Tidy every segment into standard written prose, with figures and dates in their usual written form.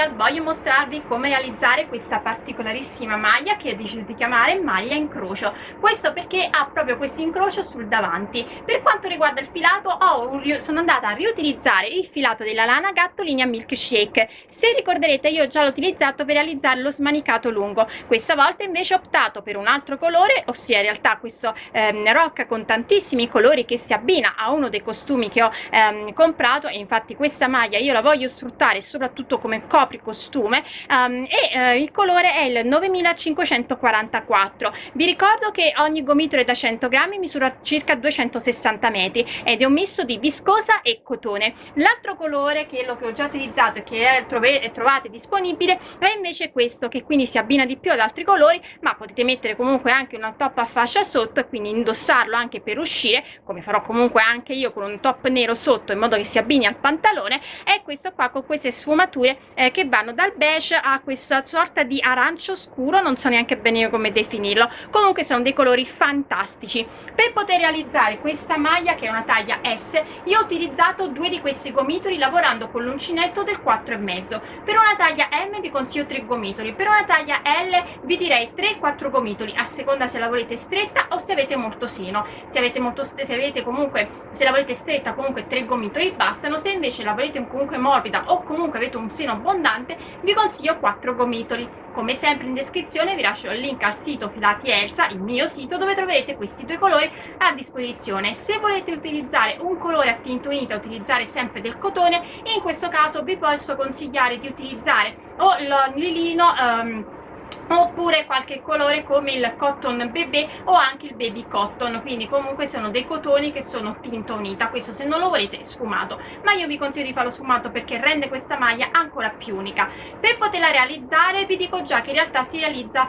tutorial voglio mostrarvi come realizzare questa particolarissima maglia che ho deciso di chiamare maglia incrocio. Questo perché ha proprio questo incrocio sul davanti. Per quanto riguarda il filato, sono andata a riutilizzare il filato della lana Gatto linea Milkshake. Se ricorderete, io già l'ho utilizzato per realizzare lo smanicato lungo. Questa volta invece ho optato per un altro colore, ossia in realtà questo rocca con tantissimi colori che si abbina a uno dei costumi che ho comprato, e infatti questa maglia io la voglio sfruttare soprattutto come copricostume, il colore è il 9544. Vi ricordo che ogni gomitolo da 100 grammi misura circa 260 metri ed è un misto di viscosa e cotone. L'altro colore, che è quello che ho già utilizzato e che trovate disponibile, è invece questo, che quindi si abbina di più ad altri colori, ma potete mettere comunque anche una top a fascia sotto e quindi indossarlo anche per uscire, come farò comunque anche io con un top nero sotto, in modo che si abbini al pantalone. E questo qua con queste sfumature che vanno dal beige a questa sorta di arancio scuro, non so neanche bene io come definirlo, comunque sono dei colori fantastici. Per poter realizzare questa maglia, che è una taglia S, io ho utilizzato due di questi gomitoli lavorando con l'uncinetto del 4,5. Per una taglia M vi consiglio 3 gomitoli, per una taglia L vi direi 3-4 gomitoli, a seconda se la volete stretta o se avete molto seno. Se la volete stretta, comunque 3 gomitoli bastano. Se invece la volete comunque morbida o comunque avete un seno abbondante, vi consiglio 4 gomitoli. Come sempre in descrizione vi lascio il link al sito Filati Elsa, il mio sito, dove troverete questi due colori a disposizione. Se volete utilizzare un colore a tinta unita, utilizzare sempre del cotone, e in questo caso vi posso consigliare di utilizzare o il lino oppure qualche colore come il cotton bebè o anche il baby cotton, quindi comunque sono dei cotoni che sono tinta unita. Questo se non lo volete sfumato, ma io vi consiglio di farlo sfumato perché rende questa maglia ancora più unica. Per poterla realizzare vi dico già che in realtà si realizza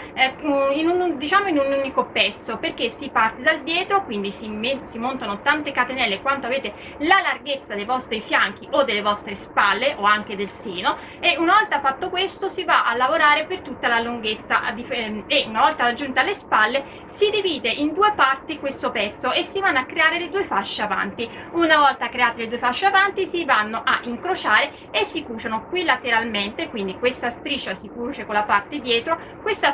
in un unico pezzo, perché si parte dal dietro, quindi si montano tante catenelle quanto avete la larghezza dei vostri fianchi o delle vostre spalle o anche del seno, e una volta fatto questo si va a lavorare per tutta la lunghezza, e una volta raggiunta le spalle si divide in due parti questo pezzo e si vanno a creare le due fasce avanti. Una volta create le due fasce avanti si vanno a incrociare e si cuciono qui lateralmente, quindi questa striscia si cuce con la parte dietro, questa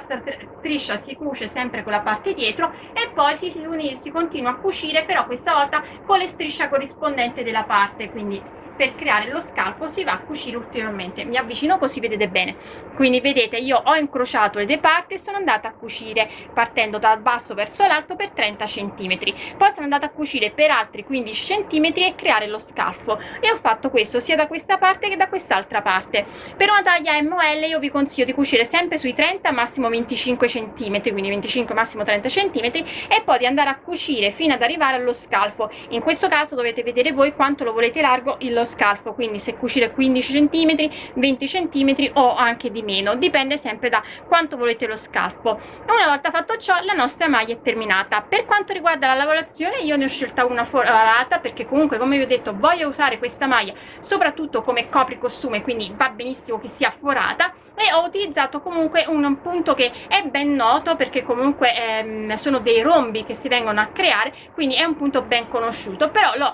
striscia si cuce sempre con la parte dietro, e poi si continua a cucire, però questa volta con le strisce corrispondenti della parte, quindi per creare lo scalpo si va a cucire ulteriormente. Mi avvicino così vedete bene. Quindi vedete, io ho incrociato le due parti e sono andata a cucire partendo dal basso verso l'alto per 30 cm. Poi sono andata a cucire per altri 15 cm e creare lo scalfo, e ho fatto questo sia da questa parte che da quest'altra parte. Per una taglia ML io vi consiglio di cucire sempre sui 30 massimo 25 cm, quindi 25 massimo 30 cm, e poi di andare a cucire fino ad arrivare allo scalfo. In questo caso dovete vedere voi quanto lo volete largo lo scalfo, quindi se cucire 15 cm, 20 cm o anche di meno, dipende sempre da quanto volete lo scalfo. Una volta fatto ciò, la nostra maglia è terminata. Per quanto riguarda la lavorazione, io ne ho scelta una forata perché comunque, come vi ho detto, voglio usare questa maglia soprattutto come copricostume, quindi va benissimo che sia forata, e ho utilizzato comunque un punto che è ben noto perché comunque sono dei rombi che si vengono a creare, quindi è un punto ben conosciuto, però l'ho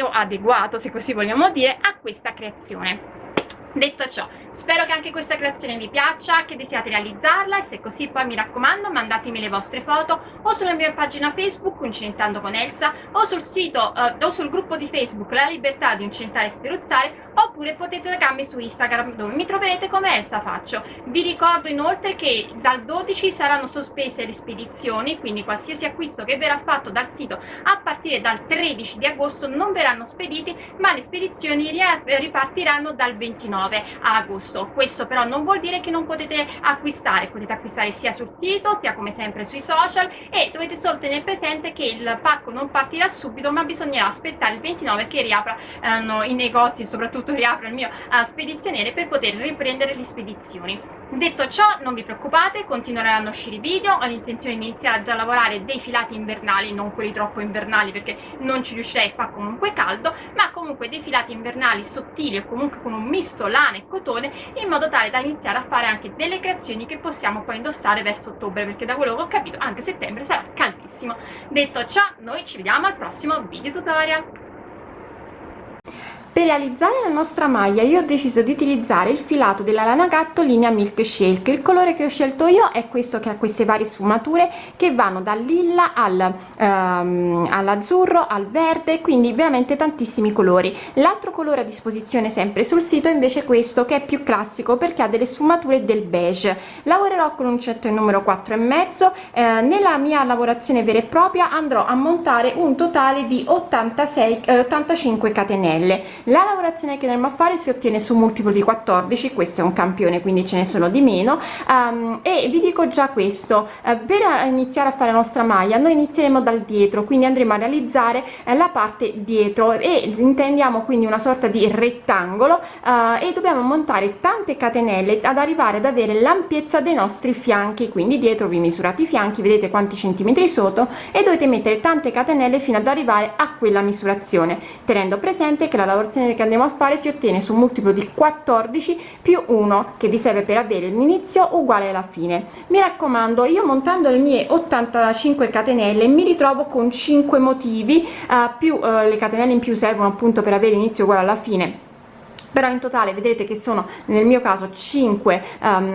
adeguato, se così vogliamo dire, a questa creazione. Detto ciò, spero che anche questa creazione vi piaccia, che desiate realizzarla, e se così poi mi raccomando mandatemi le vostre foto o sulla mia pagina Facebook Uncinetando con Elsa, o sul sito o sul gruppo di Facebook La Libertà di Uncinetare e Sferruzzare, oppure potete taggarmi su Instagram, dove mi troverete come Elsa Faccio. Vi ricordo inoltre che dal 12 saranno sospese le spedizioni, quindi qualsiasi acquisto che verrà fatto dal sito a partire dal 13 di agosto non verranno spediti, ma le spedizioni ripartiranno dal 29 agosto. Questo però non vuol dire che non potete acquistare sia sul sito sia come sempre sui social, e dovete solo tenere presente che il pacco non partirà subito, ma bisognerà aspettare il 29 che riaprano i negozi e soprattutto riapra il mio spedizioniere per poter riprendere le spedizioni. Detto ciò, non vi preoccupate, continueranno a uscire i video. Ho l'intenzione di iniziare già a lavorare dei filati invernali, non quelli troppo invernali perché non ci riuscirei, fa comunque caldo, ma comunque dei filati invernali sottili o comunque con un misto lana e cotone, in modo tale da iniziare a fare anche delle creazioni che possiamo poi indossare verso ottobre, perché da quello che ho capito anche settembre sarà caldissimo. Detto ciò, noi ci vediamo al prossimo video tutorial. Per realizzare la nostra maglia io ho deciso di utilizzare il filato della lana gatto linea Milk Shake. Il colore che ho scelto io è questo, che ha queste varie sfumature che vanno dal lilla all'azzurro al verde, quindi veramente tantissimi colori. L'altro colore a disposizione sempre sul sito è invece questo, che è più classico perché ha delle sfumature del beige. Lavorerò con uncinetto numero 4,5. Nella mia lavorazione vera e propria andrò a montare un totale di 85 catenelle. La lavorazione che andremo a fare si ottiene su multiplo di 14, questo è un campione quindi ce ne sono di meno, e vi dico già questo, per iniziare a fare la nostra maglia noi inizieremo dal dietro, quindi andremo a realizzare la parte dietro e intendiamo quindi una sorta di rettangolo, e dobbiamo montare tante catenelle ad arrivare ad avere l'ampiezza dei nostri fianchi, quindi dietro vi misurate i fianchi, vedete quanti centimetri sono e dovete mettere tante catenelle fino ad arrivare a quella misurazione, tenendo presente che la lavorazione che andiamo a fare si ottiene su multiplo di 14 più 1, che vi serve per avere l'inizio uguale alla fine. Mi raccomando, io montando le mie 85 catenelle mi ritrovo con 5 motivi, più le catenelle in più servono appunto per avere l'inizio uguale alla fine, però in totale vedete che sono nel mio caso 5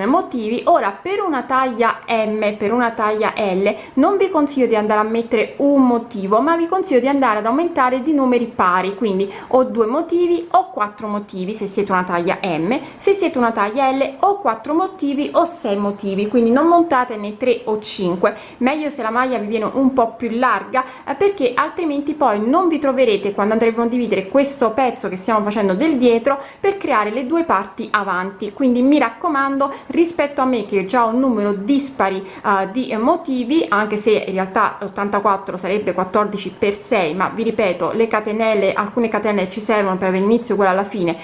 motivi. Ora per una taglia M, per una taglia L non vi consiglio di andare a mettere un motivo, ma vi consiglio di andare ad aumentare di numeri pari, quindi o 2 motivi o 4 motivi se siete una taglia M, se siete una taglia L o 4 motivi o 6 motivi, quindi non montate né 3 o 5, meglio se la maglia vi viene un po' più larga, perché altrimenti poi non vi troverete quando andremo a dividere questo pezzo che stiamo facendo del dietro per creare le due parti avanti. Quindi mi raccomando, rispetto a me che già ho un numero dispari di motivi, anche se in realtà 84 sarebbe 14 per 6, ma vi ripeto, le catenelle, alcune catenelle ci servono per avere l'inizio uguale alla fine,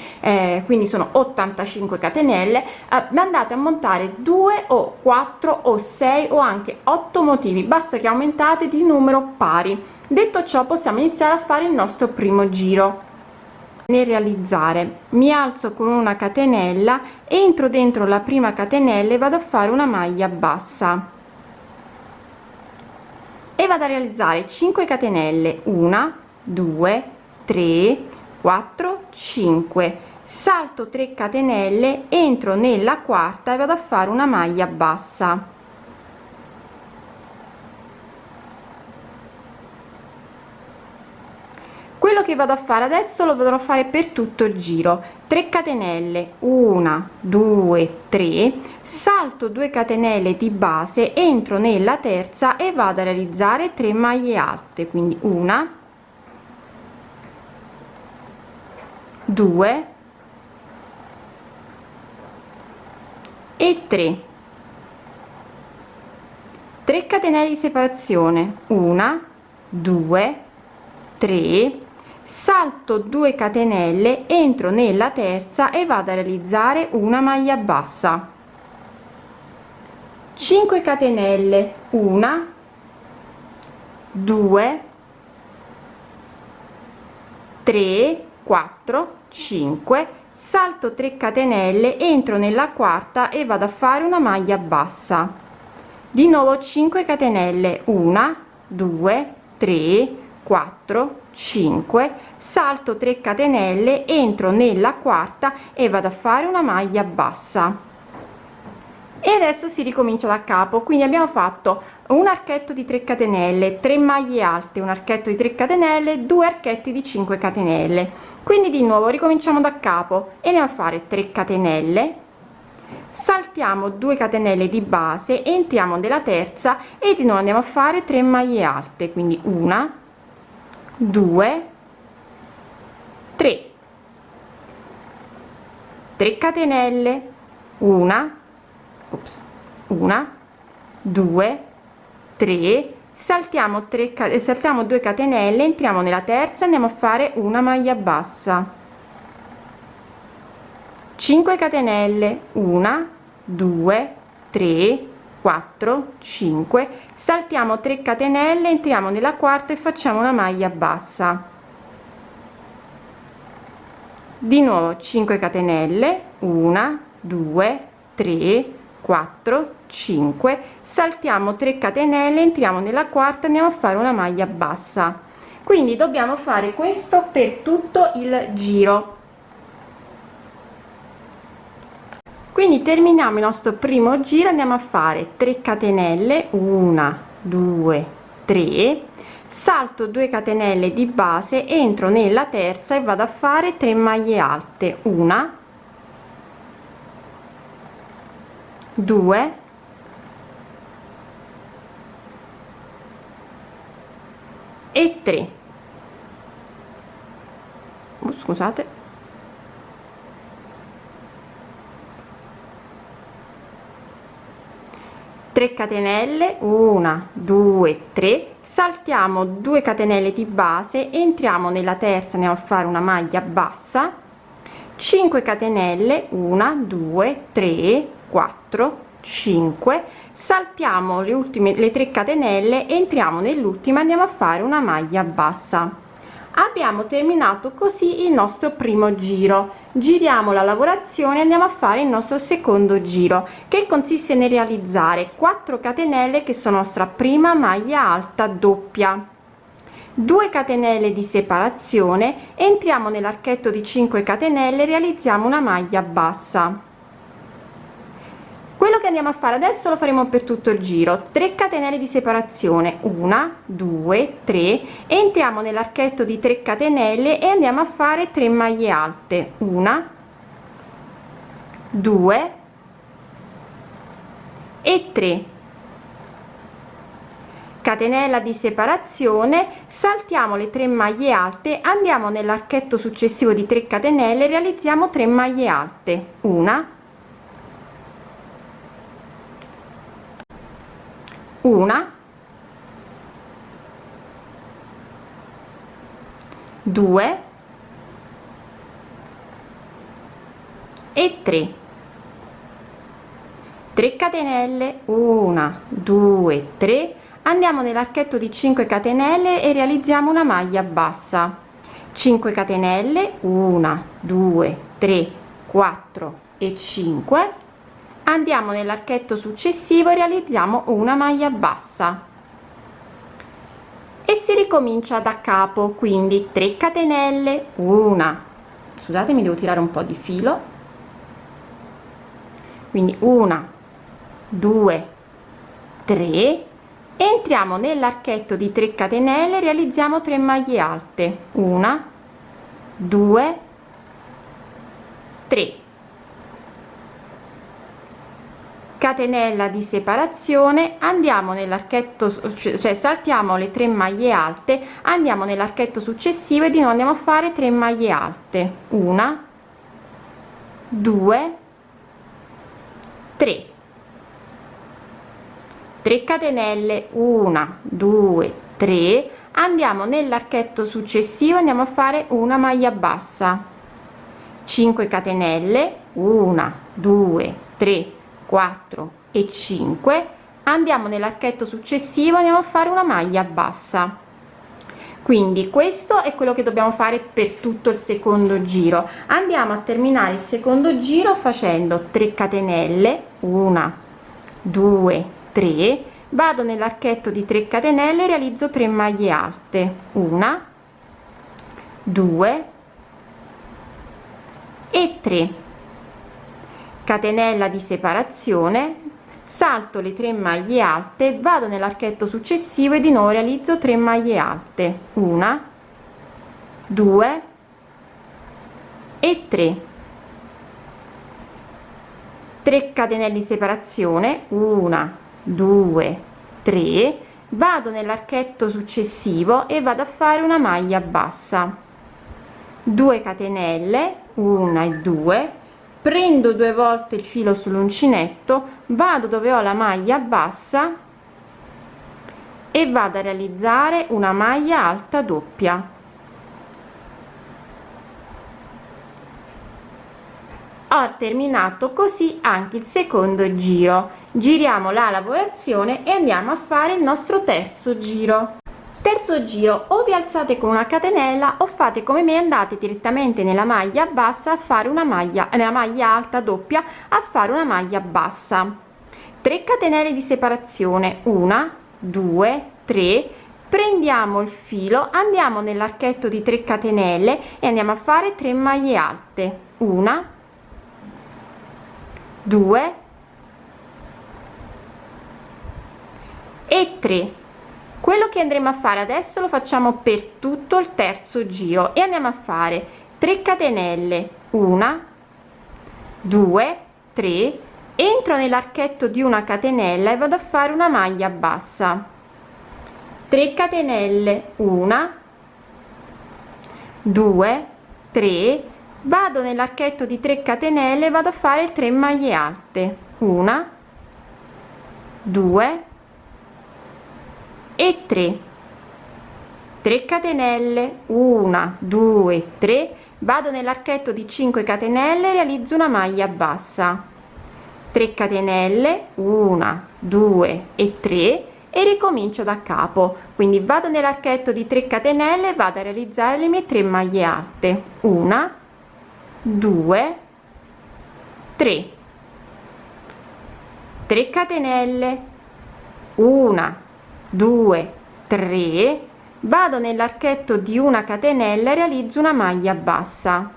quindi sono 85 catenelle, andate a montare 2 o 4 o 6 o anche 8 motivi, basta che aumentate di numero pari. Detto ciò possiamo iniziare a fare il nostro primo giro. Nel realizzare mi alzo con una catenella, entro dentro la prima catenella e vado a fare una maglia bassa e vado a realizzare 5 catenelle, 1 2 3 4 5, salto 3 catenelle, entro nella quarta e vado a fare una maglia bassa. Quello che vado a fare adesso lo dovrò fare per tutto il giro: 3 catenelle, 1 2 3, salto 2 catenelle di base, entro nella terza e vado a realizzare 3 maglie alte, quindi 1 2 e 3 catenelle di separazione, 1 2 3, salto 2 catenelle, entro nella terza e vado a realizzare una maglia bassa, 5 catenelle, 1 2 3 4 5, salto 3 catenelle, entro nella quarta e vado a fare una maglia bassa, di nuovo 5 catenelle, 1 2 3 4 5, salto 3 catenelle, entro nella quarta e vado a fare una maglia bassa. E adesso si ricomincia da capo, quindi abbiamo fatto un archetto di 3 catenelle, 3 maglie alte, un archetto di 3 catenelle, 2 archetti di 5 catenelle. Quindi di nuovo ricominciamo da capo e andiamo a fare 3 catenelle, saltiamo 2 catenelle di base, entriamo nella terza e di nuovo andiamo a fare 3 maglie alte, quindi 1 2 3 catenelle, 1 2 3, saltiamo 2 catenelle, entriamo nella terza, andiamo a fare una maglia bassa, 5 catenelle, 1 2 3 4 5, saltiamo 3 catenelle, entriamo nella quarta e facciamo una maglia bassa, di nuovo 5 catenelle, 1 2 3 4 5, saltiamo 3 catenelle, entriamo nella quarta, andiamo a fare una maglia bassa, quindi dobbiamo fare questo per tutto il giro. Quindi terminiamo il nostro primo giro, andiamo a fare 3 catenelle, 1 2 3, salto 2 catenelle di base, entro nella terza e vado a fare 3 maglie alte, 1 2 e 3. Scusate, 3 catenelle, 1 2 3, saltiamo 2 catenelle di base, entriamo nella terza, andiamo a fare una maglia bassa, 5 catenelle, 1 2 3 4 5, saltiamo le 3 catenelle, entriamo nell'ultima, andiamo a fare una maglia bassa. Abbiamo terminato così il nostro primo giro. Giriamo la lavorazione, andiamo a fare il nostro secondo giro, che consiste nel realizzare 4 catenelle che sono nostra prima maglia alta doppia, 2 catenelle di separazione, entriamo nell'archetto di 5 catenelle, realizziamo una maglia bassa. Quello che andiamo a fare adesso lo faremo per tutto il giro. 3 catenelle di separazione, 1 2 3, entriamo nell'archetto di 3 catenelle e andiamo a fare 3 maglie alte, 1 2 e 3, catenella di separazione, saltiamo le 3 maglie alte, andiamo nell'archetto successivo di 3 catenelle, realizziamo 3 maglie alte, 1 1 2 e 3, 3 catenelle, 1 2 3, andiamo nell'archetto di 5 catenelle e realizziamo una maglia bassa, 5 catenelle, 1 2 3 4 e 5, andiamo nell'archetto successivo e realizziamo una maglia bassa e si ricomincia da capo, quindi 3 catenelle, 1, scusatemi, devo tirare un po' di filo, quindi 1 2 3, entriamo nell'archetto di 3 catenelle, realizziamo 3 maglie alte, 1 2 3, catenella di separazione, andiamo nell'archetto, cioè saltiamo le 3 maglie alte, andiamo nell'archetto successivo e di nuovo andiamo a fare 3 maglie alte, 1 2 3, 3 catenelle, 1 2 3, andiamo nell'archetto successivo, andiamo a fare una maglia bassa, 5 catenelle, 1 2 3 4 e 5, andiamo nell'archetto successivo, andiamo a fare una maglia bassa. Quindi questo è quello che dobbiamo fare per tutto il secondo giro. Andiamo a terminare il secondo giro facendo 3 catenelle, 1 2 3, vado nell'archetto di 3 catenelle, realizzo 3 maglie alte, 1 2 e 3, catenella di separazione, salto le 3 maglie alte, vado nell'archetto successivo e di nuovo realizzo 3 maglie alte, 1 2 e 3, 3 catenelle di separazione, 1 2 3, vado nell'archetto successivo e vado a fare una maglia bassa, 2 catenelle, 1 e 2, prendo 2 volte il filo sull'uncinetto, vado dove ho la maglia bassa e vado a realizzare una maglia alta doppia. Ho terminato così anche il secondo giro. Giriamo la lavorazione e andiamo a fare il nostro terzo giro. Terzo giro, o vi alzate con una catenella o fate come me, andate direttamente nella maglia bassa a fare una maglia, nella maglia alta doppia a fare una maglia bassa, 3 catenelle di separazione, 1 2 3, prendiamo il filo, andiamo nell'archetto di 3 catenelle e andiamo a fare 3 maglie alte, 1, 2 e 3. Quello che andremo a fare adesso lo facciamo per tutto il terzo giro e andiamo a fare 3 catenelle, 1, 2, 3, entro nell'archetto di una catenella e vado a fare una maglia bassa, 3 catenelle, 1, 2, 3, vado nell'archetto di 3 catenelle e vado a fare 3 maglie alte, 1, 2 e 3, 3 catenelle, 1, 2, 3, vado nell'archetto di 5 catenelle e realizzo una maglia bassa, 3 catenelle, 1, 2 e 3 e ricomincio da capo. Quindi vado nell'archetto di 3 catenelle e vado a realizzare le mie 3 maglie alte, 1, 2, 3, 3 catenelle, 1, 2, 3, vado nell'archetto di una catenella e realizzo una maglia bassa,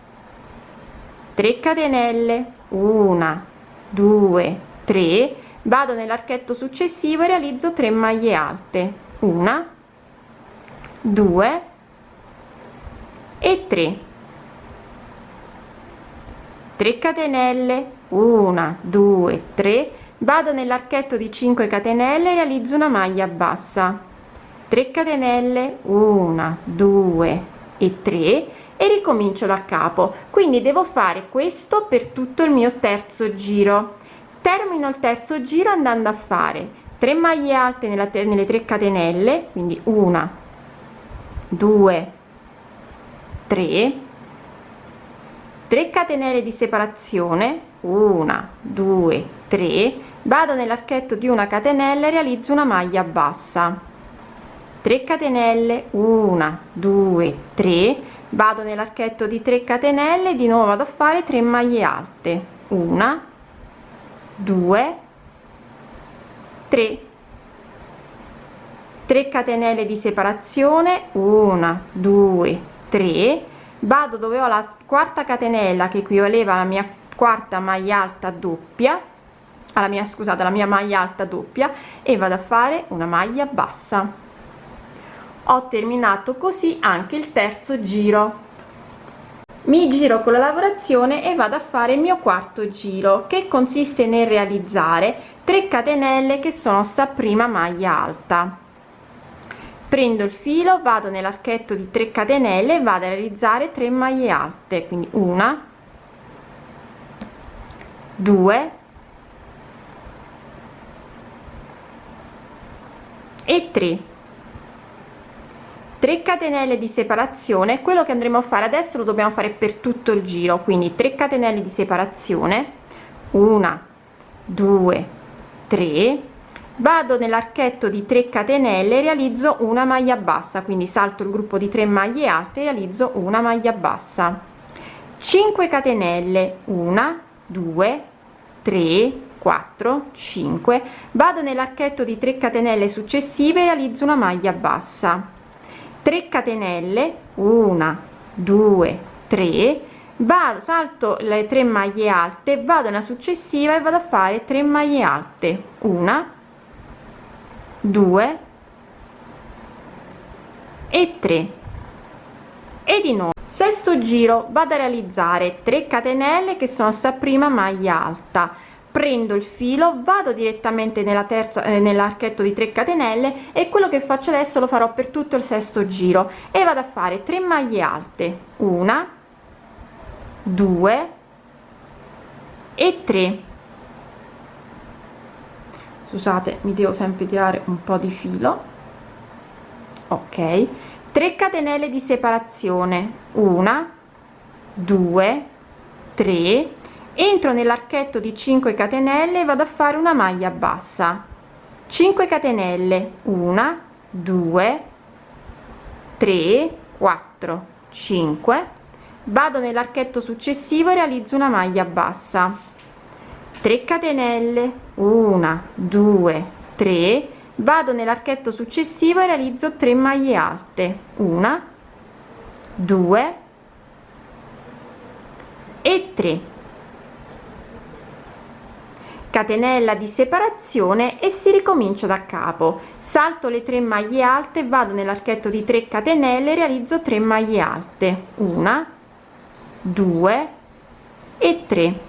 3 catenelle, 1, 2, 3, vado nell'archetto successivo e realizzo 3 maglie alte, 1, 2 e 3, 3 catenelle, 1, 2, 3, vado nell'archetto di 5 catenelle e realizzo una maglia bassa, 3 catenelle, 1, 2 e 3 e ricomincio da capo. Quindi devo fare questo per tutto il mio terzo giro. Termino il terzo giro andando a fare 3 maglie alte nelle 3 catenelle, quindi 1, 2, 3, 3 catenelle di separazione, 1, 2, 3, vado nell'archetto di una catenella e realizzo una maglia bassa, 3 catenelle, 1, 2, 3, vado nell'archetto di 3 catenelle, di nuovo vado a fare 3 maglie alte, 1, 2, 3, 3 catenelle di separazione, 1, 2, 3, vado dove ho la quarta catenella che equivaleva alla mia quarta maglia alta doppia, alla mia maglia alta doppia, e vado a fare una maglia bassa. Ho terminato così anche il terzo giro. Mi giro con la lavorazione e vado a fare il mio quarto giro, che consiste nel realizzare 3 catenelle che sono sta prima maglia alta. Prendo il filo, vado nell'archetto di 3 catenelle e vado a realizzare 3 maglie alte, quindi 1, 2 e 3, 3 catenelle di separazione. Quello che andremo a fare adesso lo dobbiamo fare per tutto il giro, quindi 3 catenelle di separazione, 1, 2, 3, vado nell'archetto di 3 catenelle e realizzo una maglia bassa, quindi salto il gruppo di 3 maglie alte e realizzo una maglia bassa, 5 catenelle, 1, 2, 3, 4, 5, vado nell'archetto di 3 catenelle successive e realizzo una maglia bassa, 3 catenelle, 1, 2, 3, vado, salto le 3 maglie alte, vado nella successiva e vado a fare 3 maglie alte, 1, 2 e 3, e di nuovo sesto giro vado a realizzare 3 catenelle che sono sta prima maglia alta, prendo il filo, vado direttamente nella terza nell'archetto di 3 catenelle, e quello che faccio adesso lo farò per tutto il sesto giro, e vado a fare 3 maglie alte, 1, 2 e 3. Scusate, mi devo sempre tirare un po' di filo. Ok, 3 catenelle di separazione, 1, 2, 3, entro nell'archetto di 5 catenelle e vado a fare una maglia bassa, 5 catenelle, 1, 2, 3, 4, 5, vado nell'archetto successivo e realizzo una maglia bassa, 3 catenelle, 1, 2, 3, vado nell'archetto successivo e realizzo 3 maglie alte, 1, 2 e 3, catenella di separazione e si ricomincia da capo. Salto le 3 maglie alte, vado nell'archetto di 3 catenelle, realizzo 3 maglie alte, 1, 2 e 3,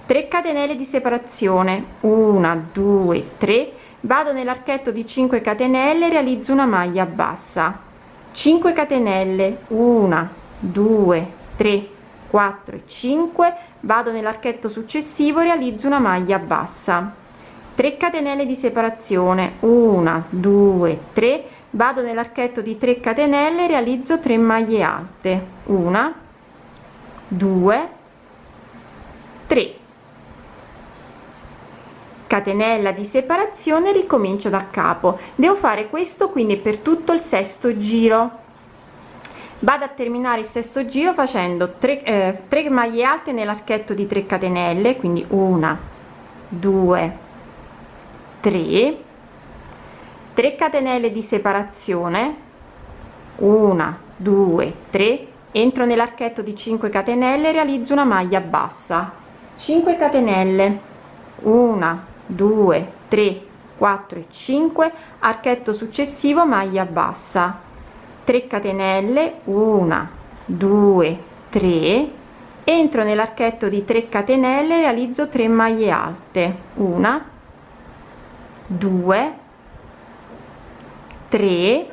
3 catenelle di separazione, 1, 2, 3, vado nell'archetto di 5 catenelle, realizzo una maglia bassa, 5 catenelle, 1, 2, 3, 4 e 5, vado nell'archetto successivo, realizzo una maglia bassa, 3 catenelle di separazione, 1, 2, 3, vado nell'archetto di 3 catenelle, realizzo 3 maglie alte, 1, 2, 3, catenella di separazione, ricomincio da capo. Devo fare questo quindi per tutto il sesto giro. Vado a terminare il sesto giro facendo 3 maglie alte nell'archetto di 3 catenelle, quindi 1, 2, 3, 3 catenelle di separazione, 1, 2, 3, entro nell'archetto di 5 catenelle, realizzo una maglia bassa, 5 catenelle, 1, 2, 3, 4 e 5, archetto successivo, maglia bassa, 3 catenelle, 1, 2, 3, entro nell'archetto di 3 catenelle, realizzo 3 maglie alte, 1, 2, 3,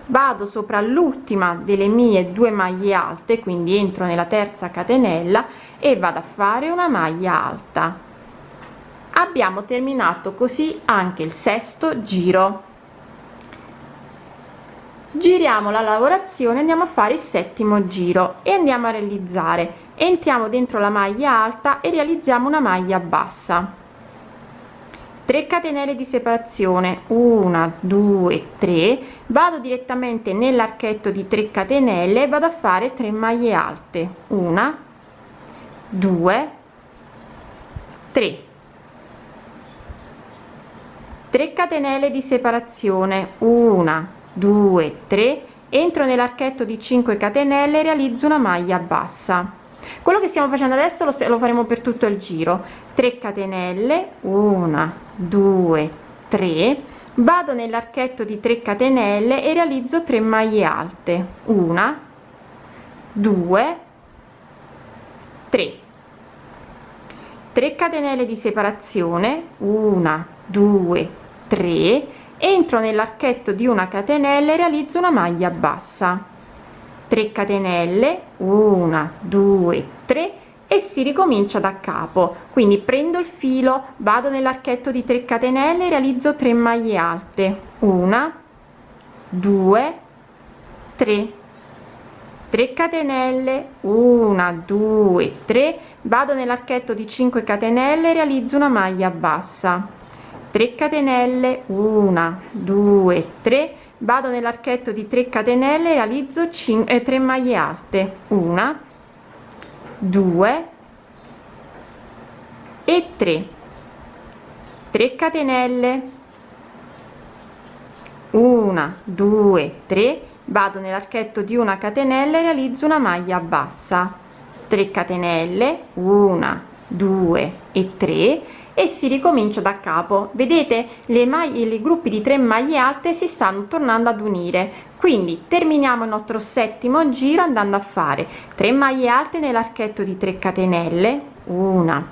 vado sopra l'ultima delle mie 2 maglie alte, quindi entro nella terza catenella e vado a fare una maglia alta. Abbiamo terminato così anche il sesto giro. Giriamo la lavorazione, andiamo a fare il settimo giro e andiamo a realizzare, entriamo dentro la maglia alta e realizziamo una maglia bassa, 3 catenelle di separazione, 1, 2, 3, vado direttamente nell'archetto di 3 catenelle e vado a fare 3 maglie alte, 1, 2, 3, 3 catenelle di separazione, 1, 2, 3, entro nell'archetto di 5 catenelle e realizzo una maglia bassa. Quello che stiamo facendo adesso lo faremo per tutto il giro, 3 catenelle, 1, 2, 3, vado nell'archetto di 3 catenelle e realizzo 3 maglie alte, 1, 2, 3, 3 catenelle di separazione, 1, 2, 3, entro nell'archetto di una catenella e realizzo una maglia bassa, 3 catenelle, 1, 2, 3 e si ricomincia da capo. Quindi prendo il filo, vado nell'archetto di 3 catenelle e realizzo 3 maglie alte, 1, 2, 3, 3 catenelle, 1, 2, 3, vado nell'archetto di 5 catenelle e realizzo una maglia bassa, 3 catenelle, 1, 2, 3, vado nell'archetto di 3 catenelle e realizzo 3 maglie alte, 1, 2 e 3, 3 catenelle, 1, 2, 3, vado nell'archetto di una catenella e realizzo una maglia bassa, 3 catenelle, 1, 2 e 3 e si ricomincia da capo. Vedete, i gruppi di 3 maglie alte si stanno tornando ad unire, quindi terminiamo il nostro settimo giro andando a fare 3 maglie alte nell'archetto di 3 catenelle, 1,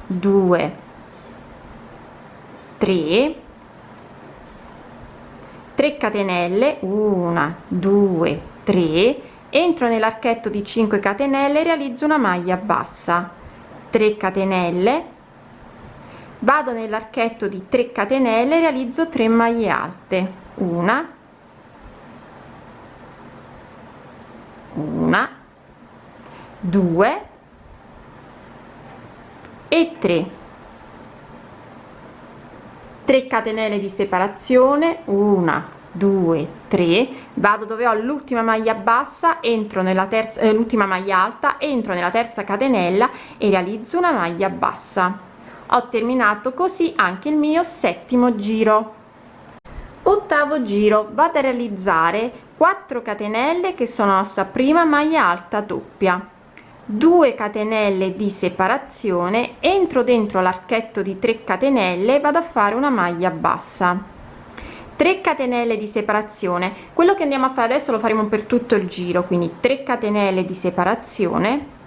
2, 3, 3 catenelle, 1, 2, 3, entro nell'archetto di 5 catenelle e realizzo una maglia bassa, 3 catenelle, vado nell'archetto di 3 catenelle e realizzo 3 maglie alte, 1, 2 e 3, 3 catenelle di separazione, 1, 2, 3, vado dove ho l'ultima maglia bassa, entro nella terza, l'ultima maglia alta, entro nella terza catenella e realizzo una maglia bassa. Ho terminato così anche il mio settimo giro. Ottavo giro, vado a realizzare 4 catenelle che sono la nostra prima maglia alta doppia, 2 catenelle di separazione, entro dentro l'archetto di 3 catenelle, vado a fare una maglia bassa, 3 catenelle di separazione. Quello che andiamo a fare adesso lo faremo per tutto il giro, quindi 3 catenelle di separazione,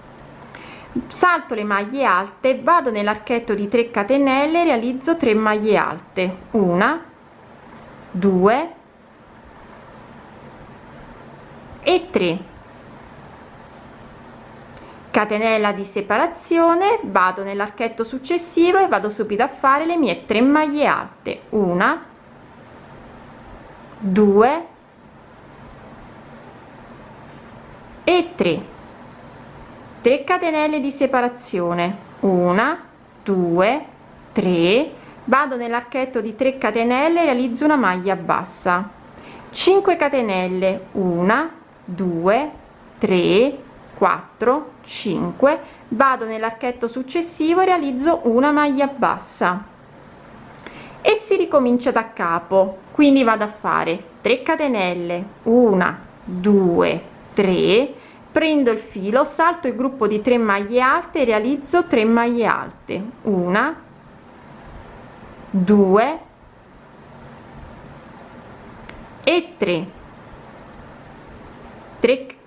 salto le maglie alte, vado nell'archetto di 3 catenelle, realizzo 3 maglie alte, 1, 2 e 3, catenella di separazione, vado nell'archetto successivo e vado subito a fare le mie 3 maglie alte, 1, 2 e 3, 3 catenelle di separazione, 1, 2, 3, vado nell'archetto di 3 catenelle, realizzo una maglia bassa, 5 catenelle, 1, 2, 3, 4, 5, vado nell'archetto successivo e realizzo una maglia bassa e si ricomincia da capo, quindi vado a fare 3 catenelle, 1, 2, 3, prendo il filo, salto il gruppo di 3 maglie alte e realizzo 3 maglie alte, 1, 2 e 3,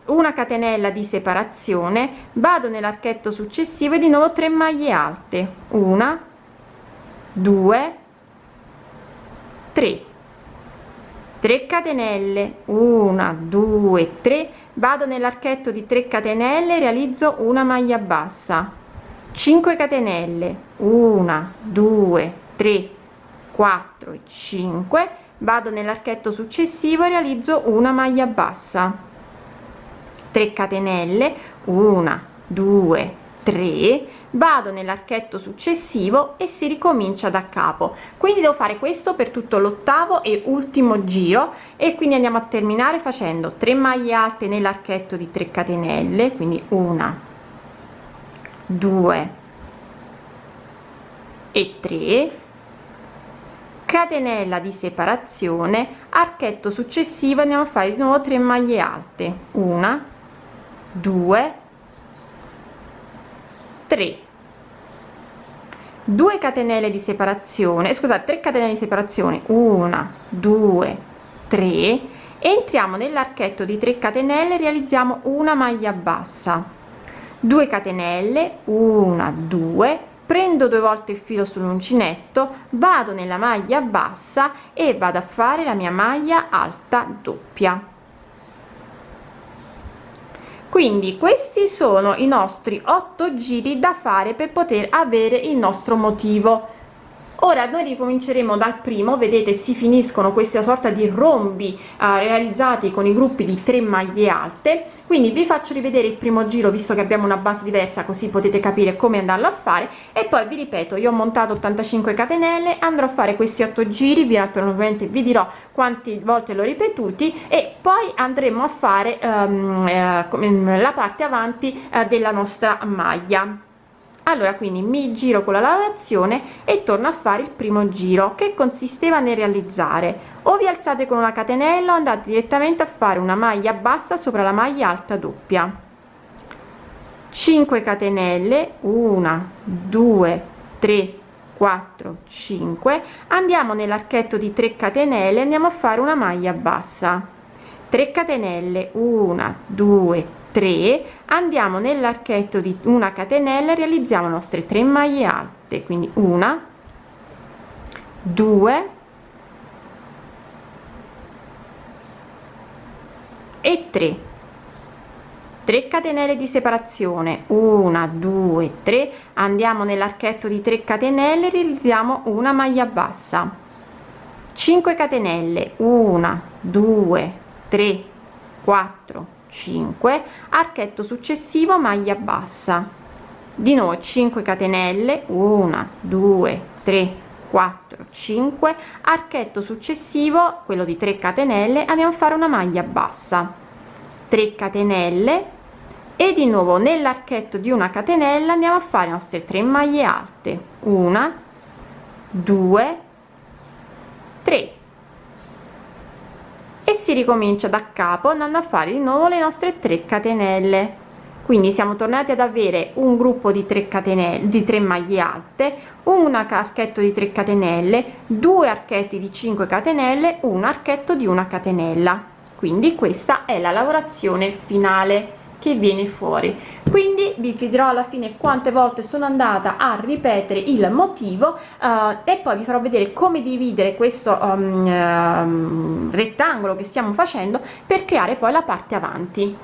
1 catenella di separazione, vado nell'archetto successivo e di nuovo 3 maglie alte, 1, 2, 3, 3 catenelle, 1, 2, 3, vado nell'archetto di 3 catenelle, realizzo una maglia bassa, 5 catenelle, 1, 2, 3, 4 e 5, vado nell'archetto successivo e realizzo una maglia bassa, 3 catenelle, 1, 2, 3, vado nell'archetto successivo e si ricomincia da capo. Quindi devo fare questo per tutto l'ottavo e ultimo giro, e quindi andiamo a terminare facendo 3 maglie alte nell'archetto di 3 catenelle, quindi 1, 2 e 3, catenella di separazione, archetto successivo, andiamo a fare di nuovo 3 maglie alte, 1, 2, 3, 2 catenelle di separazione, scusate, 3 catenelle di separazione, 1, 2, 3, entriamo nell'archetto di 3 catenelle, realizziamo una maglia bassa, 2 catenelle, 1, 2, prendo 2 volte il filo sull'uncinetto, vado nella maglia bassa e vado a fare la mia maglia alta doppia. Quindi questi sono i nostri 8 giri da fare per poter avere il nostro motivo. Ora noi ricominceremo dal primo, vedete si finiscono questa sorta di rombi realizzati con i gruppi di 3 maglie alte, quindi vi faccio rivedere il primo giro visto che abbiamo una base diversa, così potete capire come andarlo a fare, e poi vi ripeto, io ho montato 85 catenelle, andrò a fare questi 8 giri, naturalmente vi dirò quante volte l'ho ripetuti, e poi andremo a fare la parte avanti della nostra maglia. Allora, quindi mi giro con la lavorazione e torno a fare il primo giro, che consisteva nel realizzare, o vi alzate con una catenella o andate direttamente a fare una maglia bassa sopra la maglia alta doppia, 5 catenelle, 1, 2, 3, 4, 5, andiamo nell'archetto di 3 catenelle, andiamo a fare una maglia bassa, 3 catenelle, 1, 2, 3, andiamo nell'archetto di una catenella, realizziamo le nostre 3 maglie alte, quindi 1, 2 e 3, 3 catenelle di separazione, 1, 2, 3, andiamo nell'archetto di 3 catenelle, realizziamo una maglia bassa, 5 catenelle, 1, 2, 3, 4, 5, archetto successivo, maglia bassa, di nuovo 5 catenelle, 1, 2, 3, 4, 5, archetto successivo, quello di 3 catenelle, andiamo a fare una maglia bassa, 3 catenelle, e di nuovo nell'archetto di una catenella andiamo a fare le nostre 3 maglie alte, 1 2 3, e si ricomincia da capo andando a fare di nuovo le nostre 3 catenelle. Quindi siamo tornati ad avere un gruppo di 3 catenelle, di 3 maglie alte, un archetto di 3 catenelle, 2 archetti di 5 catenelle, un archetto di una catenella. Quindi questa è la lavorazione finale che viene fuori. Quindi vi dirò alla fine quante volte sono andata a ripetere il motivo e poi vi farò vedere come dividere questo rettangolo che stiamo facendo per creare poi la parte avanti.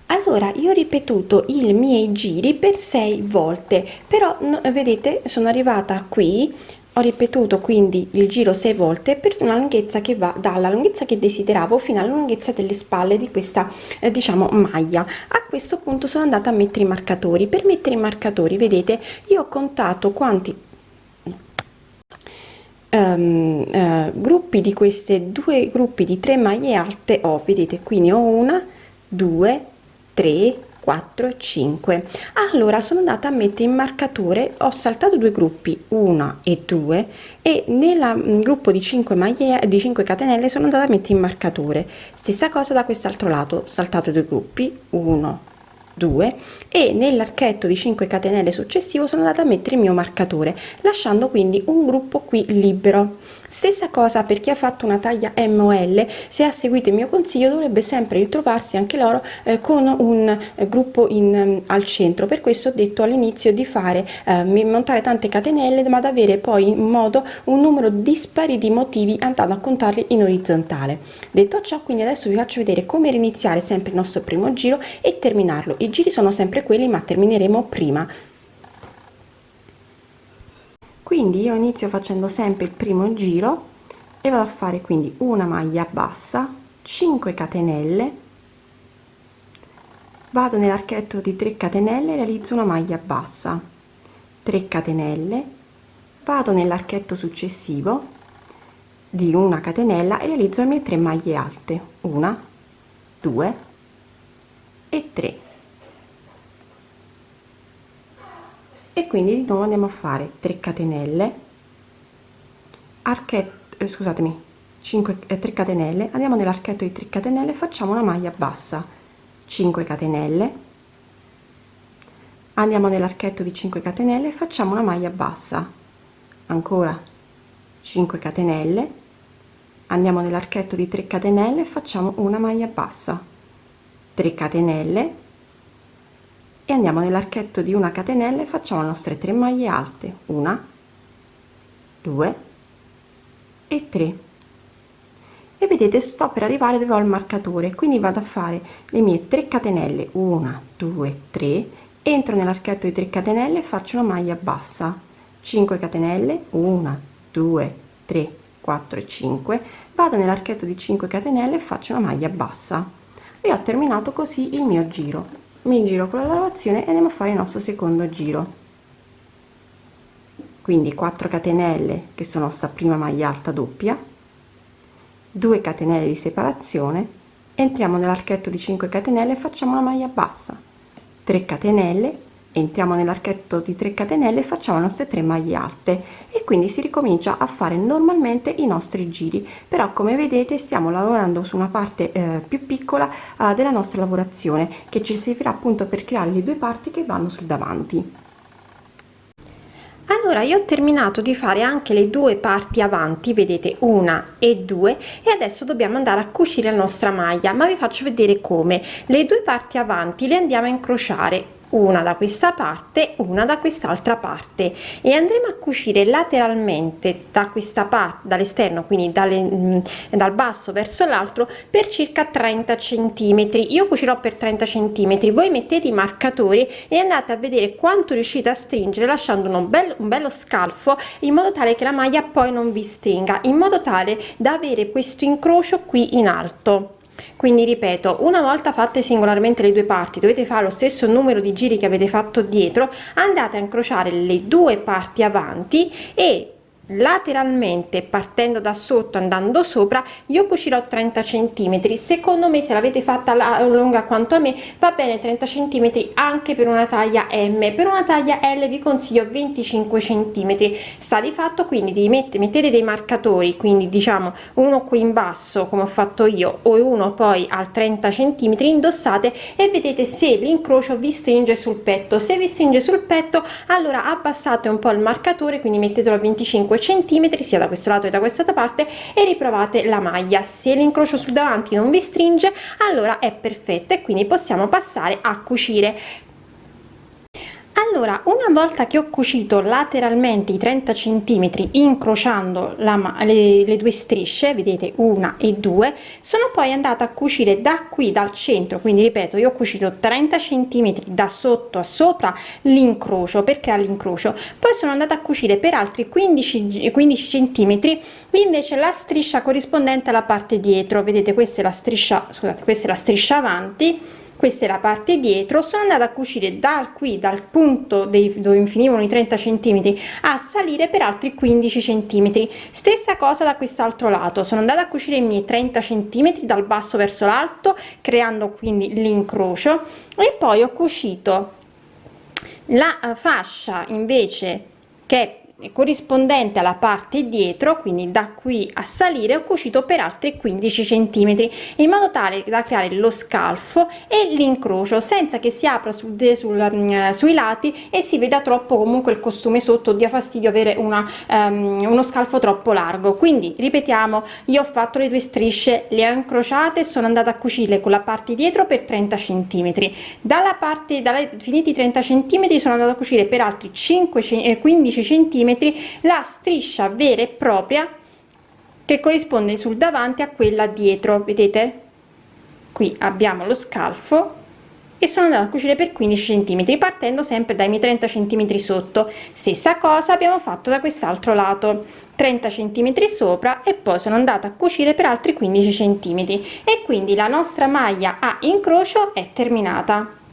Allora, io ho ripetuto i miei giri per 6 volte, però vedete, sono arrivata qui, ho ripetuto quindi il giro 6 volte per una lunghezza che va dalla lunghezza che desideravo fino alla lunghezza delle spalle di questa diciamo maglia. A questo punto sono andata a mettere i marcatori. Per mettere i marcatori, vedete, io ho contato quanti gruppi di queste 2 gruppi di 3 maglie alte ho. Vedete, quindi ho 1 2 3 4 5. Allora sono andata a mettere in marcatore, ho saltato 2 gruppi, 1 e 2, e nel gruppo di 5 maglie di 5 catenelle sono andata a mettere in marcatore. Stessa cosa da quest'altro lato, saltato 2 gruppi, 1 2, e nell'archetto di 5 catenelle successivo sono andata a mettere il mio marcatore, lasciando quindi un gruppo qui libero. Stessa cosa per chi ha fatto una taglia MOL, se ha seguito il mio consiglio dovrebbe sempre ritrovarsi anche loro con un gruppo al centro. Per questo ho detto all'inizio di fare montare tante catenelle, ma ad avere poi in modo un numero dispari di motivi andando a contarli in orizzontale. Detto ciò, quindi adesso vi faccio vedere come riniziare sempre il nostro primo giro e terminarlo. I giri sono sempre quelli, ma termineremo prima. Quindi io inizio facendo sempre il primo giro e vado a fare quindi una maglia bassa, 5 catenelle, vado nell'archetto di 3 catenelle, realizzo una maglia bassa, 3 catenelle, vado nell'archetto successivo di una catenella e realizzo le mie 3 maglie alte, 1 2 e 3. E quindi di nuovo andiamo a fare 3 catenelle, archetto, scusatemi, 3 catenelle, andiamo nell'archetto di 3 catenelle, facciamo una maglia bassa, 5 catenelle, andiamo nell'archetto di 5 catenelle, facciamo una maglia bassa, ancora 5 catenelle, andiamo nell'archetto di 3 catenelle, facciamo una maglia bassa, 3 catenelle, e andiamo nell'archetto di una catenella e facciamo le nostre 3 maglie alte, 1 2 e 3. E vedete, sto per arrivare dove ho il marcatore, quindi vado a fare le mie 3 catenelle, 1 2 3, entro nell'archetto di 3 catenelle e faccio una maglia bassa, 5 catenelle, 1 2 3 4 e 5, vado nell'archetto di 5 catenelle e faccio una maglia bassa, e ho terminato così il mio giro. Mi giro con la lavorazione e andiamo a fare il nostro secondo giro. Quindi 4 catenelle che sono sta prima maglia alta doppia, 2 catenelle di separazione, entriamo nell'archetto di 5 catenelle e facciamo una maglia bassa, 3 catenelle, entriamo nell'archetto di 3 catenelle e facciamo le nostre 3 maglie alte, e quindi si ricomincia a fare normalmente i nostri giri. Però come vedete stiamo lavorando su una parte più piccola della nostra lavorazione, che ci servirà appunto per creare le 2 parti che vanno sul davanti. Allora, io ho terminato di fare anche le 2 parti avanti, vedete, 1 e 2, e adesso dobbiamo andare a cucire la nostra maglia, ma vi faccio vedere come. Le 2 parti avanti le andiamo a incrociare, una da questa parte, una da quest'altra parte, e andremo a cucire lateralmente da questa parte, dall'esterno, quindi dal basso verso l'altro, per circa 30 centimetri. Io cucirò per 30 centimetri, voi mettete i marcatori e andate a vedere quanto riuscite a stringere, lasciando un bello scalfo, in modo tale che la maglia poi non vi stringa, in modo tale da avere questo incrocio qui in alto. Quindi ripeto, una volta fatte singolarmente le 2 parti, dovete fare lo stesso numero di giri che avete fatto dietro, andate a incrociare le 2 parti avanti e lateralmente partendo da sotto andando sopra, io cucirò 30 centimetri. Secondo me, se l'avete fatta lunga quanto a me, va bene 30 centimetri anche per una taglia M. Per una taglia L vi consiglio 25 centimetri. Sta di fatto quindi di mettete dei marcatori, quindi diciamo uno qui in basso come ho fatto io o uno poi al 30 centimetri, indossate e vedete se l'incrocio vi stringe sul petto. Se vi stringe sul petto, allora abbassate un po' il marcatore, quindi mettetelo a 25 centimetri sia da questo lato che da questa parte, e riprovate la maglia. Se l'incrocio sul davanti non vi stringe, allora è perfetta e quindi possiamo passare a cucire. Allora, una volta che ho cucito lateralmente i 30 centimetri incrociando le due strisce, vedete una e due, sono poi andata a cucire da qui dal centro, quindi ripeto, io ho cucito 30 centimetri da sotto a sopra l'incrocio per creare l'incrocio, poi sono andata a cucire per altri 15 centimetri invece la striscia corrispondente alla parte dietro. Vedete, questa è la striscia, scusate, questa è la striscia avanti, questa è la parte dietro. Sono andata a cucire dal punto dove mi finivano i 30 centimetri a salire per altri 15 centimetri. Stessa cosa da quest'altro lato, sono andata a cucire i miei 30 centimetri dal basso verso l'alto, creando quindi l'incrocio, e poi ho cucito la fascia invece che è corrispondente alla parte dietro, quindi da qui a salire ho cucito per altri 15 centimetri in modo tale da creare lo scalfo e l'incrocio senza che si apra sui lati e si veda troppo comunque il costume sotto, dia fastidio avere uno scalfo troppo largo. Quindi ripetiamo, io ho fatto le due strisce, le ho incrociate e sono andata a cucirle con la parte dietro per 30 centimetri. Finiti i 30 centimetri sono andata a cucire per altri 15 centimetri la striscia vera e propria che corrisponde sul davanti a quella dietro. Vedete, qui abbiamo lo scalfo e sono andata a cucire per 15 centimetri partendo sempre dai miei 30 centimetri sotto. Stessa cosa abbiamo fatto da quest'altro lato, 30 centimetri sopra, e poi sono andata a cucire per altri 15 centimetri, e quindi la nostra maglia a incrocio è terminata.